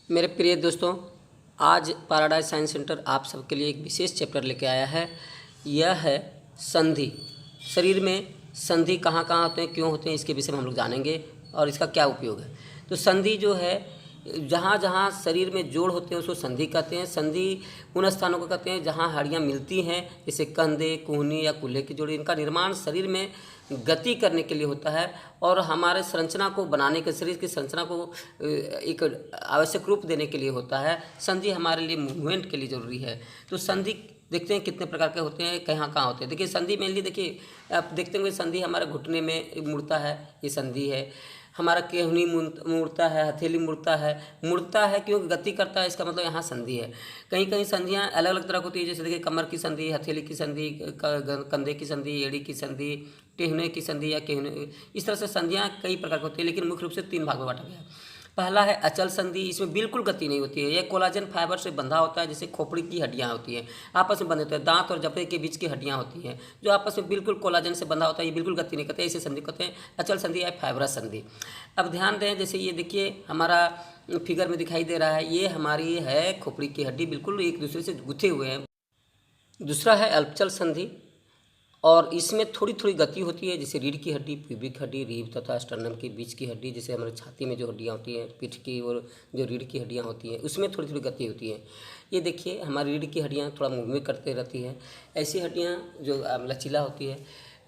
मेरे प्रिय दोस्तों, आज पैराडाइज साइंस सेंटर आप सबके लिए एक विशेष चैप्टर लेके आया है। यह है संधि। शरीर में संधि कहाँ कहाँ होते हैं, क्यों होते हैं, इसके विषय में हम लोग जानेंगे और इसका क्या उपयोग है। तो संधि जो है, जहाँ जहाँ शरीर में जोड़ होते हैं उसको संधि कहते हैं। संधि उन स्थानों को कहते हैं जहाँ हड्डियाँ मिलती हैं, जैसे कंधे, कूहनी या कूल्हे की जोड़ी। इनका निर्माण शरीर में गति करने के लिए होता है और हमारे संरचना को बनाने के, शरीर की संरचना को एक आवश्यक रूप देने के लिए होता है। संधि हमारे लिए मूवमेंट के लिए ज़रूरी है। तो संधि देखते हैं कितने प्रकार के होते हैं, कहाँ कहाँ होते हैं। देखिए संधि मेनली, देखिए आप देखते होंगे संधि हमारे घुटने में मुड़ता है, ये संधि है। हमारा केहनी मुड़ता है, हथेली मुड़ता है क्योंकि गति करता है, इसका मतलब यहाँ संधि है। कहीं कहीं संधियाँ अलग अलग तरह की होती है, जैसे देखिए कमर की संधि, हथेली की संधि, कंधे की संधि, एड़ी की संधि, टेहने की संधि या केहने, इस तरह से संधियाँ कई प्रकार की होती है, लेकिन मुख्य रूप से 3 भागों में बांटा गया है। पहला है अचल संधि। इसमें बिल्कुल गति नहीं होती है। यह कोलाजन फाइबर से बंधा होता है, जैसे खोपड़ी की हड्डियाँ होती हैं, आपस में बंधे होते हैं। दांत और जबड़े के बीच की हड्डियाँ होती हैं जो आपस में बिल्कुल कोलाजन से बंधा होता है, ये बिल्कुल गति नहीं करते, इसे संधि कहते हैं अचल संधि या फाइबरस संधि। अब ध्यान दें, जैसे ये देखिए हमारा फिगर में दिखाई दे रहा है, ये हमारी है खोपड़ी की हड्डी, बिल्कुल एक दूसरे से गुथे हुए हैं। दूसरा है अल्पचल संधि और इसमें थोड़ी थोड़ी गति होती है, जैसे रीढ़ की हड्डी, प्यूबिक हड्डी, रीढ़ तथा स्टर्नम के बीच की हड्डी, जैसे हमारे छाती में जो हड्डियाँ होती हैं, पीठ की और जो रीढ़ की हड्डियाँ होती हैं, उसमें थोड़ी थोड़ी गति होती है। ये देखिए हमारी रीढ़ की हड्डियाँ थोड़ा मूवमेंट करते रहती है। ऐसी हड्डियाँ जो लचीला होती है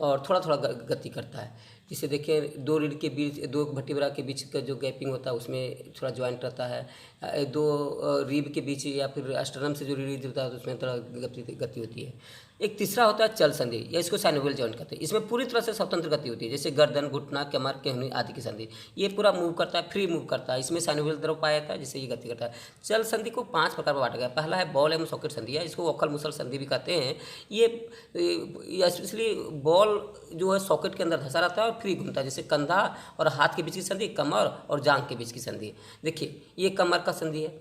और थोड़ा थोड़ा गति करता है। जिसे देखिए दो रीढ़ के बीच, दो भटिबरा के बीच का जो गैपिंग होता है उसमें थोड़ा ज्वाइंट रहता है। दो रीढ़ के बीच या फिर स्टर्नम से जो रीढ़ जुड़ता है उसमें थोड़ा गति होती है। एक तीसरा होता है चल संधि, या इसको साइनोवियल जॉइंट कहते हैं। इसमें पूरी तरह से स्वतंत्र गति होती है, जैसे गर्दन, घुटना, कमर, केहनी आदि की संधि। ये पूरा मूव करता है, फ्री मूव करता है। इसमें साइनोवियल द्रव पाया जाता है, जिससे ये गति करता है। चल संधि को 5 प्रकार में बांटा गया। पहला है बॉल एवं सॉकेट संधि, है इसको ओखल मुसल संधि भी कहते हैं। ये स्पेशली बॉल जो है सॉकेट के अंदर धंसा रहता है और फ्री घूमता है, जैसे कंधा और हाथ के बीच की संधि, कमर और जांघ के बीच की संधि। देखिए ये कमर का संधि है,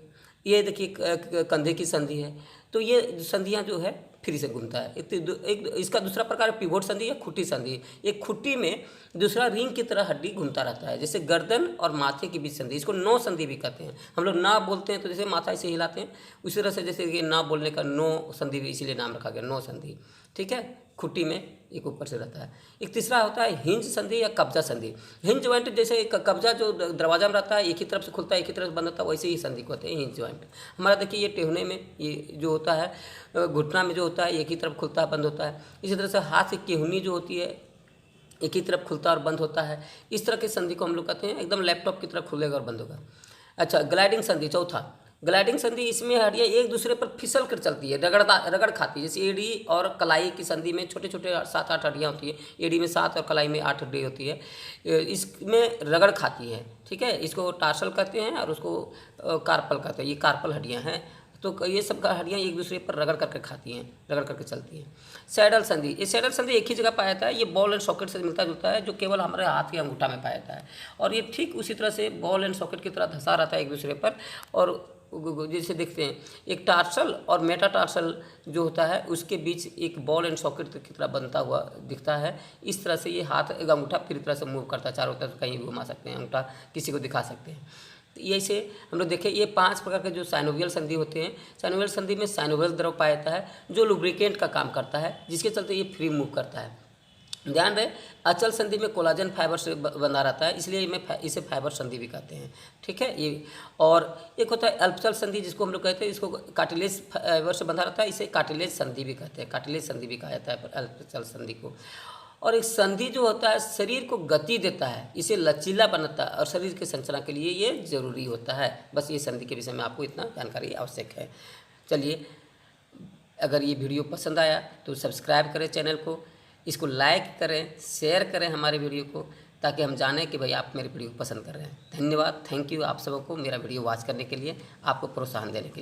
ये देखिए कंधे की संधि है। तो ये संधियाँ जो है फ्री से घूमता है। एक इसका दूसरा प्रकार पिवोट संधि या खुट्टी संधि। एक खुट्टी में दूसरा रिंग की तरह हड्डी घूमता रहता है, जैसे गर्दन और माथे के बीच संधि, इसको नो संधि भी कहते हैं। हम लोग ना बोलते हैं तो जैसे माथा ऐसे हिलाते हैं, उसी तरह से जैसे ये ना बोलने का नो संधि भी इसीलिए नाम रखा गया, नो संधि। ठीक है, खुट्टी में एक ऊपर से रहता है। एक तीसरा होता है हिंज संधि या कब्जा संधि। हिंज ज्वाइंट, जैसे कब्जा जो दरवाजा में रहता है, एक ही तरफ से खुलता है एक ही तरफ से बंद होता है, वैसे ही संधि को कहते हैं हिंज ज्वाइंट। हमारा देखिए ये टेहने में ये जो होता है, घुटना में जो होता है एक ही तरफ खुलता है बंद होता है। इसी तरह से हाथ की केहनी जो होती है एक ही तरफ खुलता और बंद होता है। इस तरह की संधि को हम लोग कहते हैं एकदम लैपटॉप की तरह खुलेगा और बंद होगा। अच्छा, ग्लाइडिंग संधि चौथा। ग्लाइडिंग संधि, इसमें हड्डियाँ एक दूसरे पर फिसल कर चलती है, रगड़ खाती है। जैसे एड़ी और कलाई की संधि में छोटे छोटे 7-8 हड्डियाँ होती है, एड़ी में 7 और कलाई में 8 हड्डी होती है, इसमें रगड़ खाती है। ठीक है, इसको टार्सल कहते हैं और उसको कार्पल कहते हैं। ये कार्पल हड्डियाँ हैं। तो ये सब हड्डियाँ एक दूसरे पर रगड़ करके खाती हैं, रगड़ करके चलती हैं। सैडल संधि, ये सैडल संधि एक ही जगह पाया जाता है। ये बॉल एंड सॉकेट से मिलता जुलता है, जो केवल हमारे हाथ के अंगूठा में पाया जाता है। और ये ठीक उसी तरह से बॉल एंड सॉकेट की तरह धंसा रहता है एक दूसरे पर। और जैसे देखते हैं एक टार्सल और मेटाटार्सल जो होता है उसके बीच एक बॉल एंड सॉकेट की तरह बनता हुआ दिखता है। इस तरह से ये हाथ अंगूठा पूरी तरह से मूव करता है, चारों तरफ कहीं भी घुमा सकते हैं, अंगूठा किसी को दिखा सकते हैं। ये से हम लोग देखें, ये 5 प्रकार के जो साइनोवियल संधि होते हैं। साइनोवियल संधि में साइनोवियल द्रव पाया जाता है जो लुब्रिकेंट का काम करता है, जिसके चलते ये फ्री मूव करता है। ध्यान रहे, अचल संधि में कोलाजन फाइबर से बना रहता है, इसलिए इसे फाइबर संधि भी कहते हैं। ठीक है ये। और एक होता है अल्पचल संधि, जिसको हम लोग कहते हैं, इसको कार्टिलेज फाइबर से बंधा रहता है, इसे कार्टिलेज संधि भी कहते हैं। कार्टिलेज संधि भी कहा जाता है अल्पचल संधि को। और एक संधि जो होता है शरीर को गति देता है, इसे लचीला बनाता है और शरीर के संरचना के लिए ये जरूरी होता है। बस ये संधि के विषय में आपको इतना जानकारी आवश्यक है। चलिए, अगर ये वीडियो पसंद आया तो सब्सक्राइब करें चैनल को, इसको लाइक करें, शेयर करें हमारे वीडियो को, ताकि हम जानें कि भाई आप मेरे वीडियो को पसंद कर रहे हैं। धन्यवाद, थैंक यू आप सबको मेरा वीडियो वॉच करने के लिए, आपको प्रोत्साहन देने के लिए।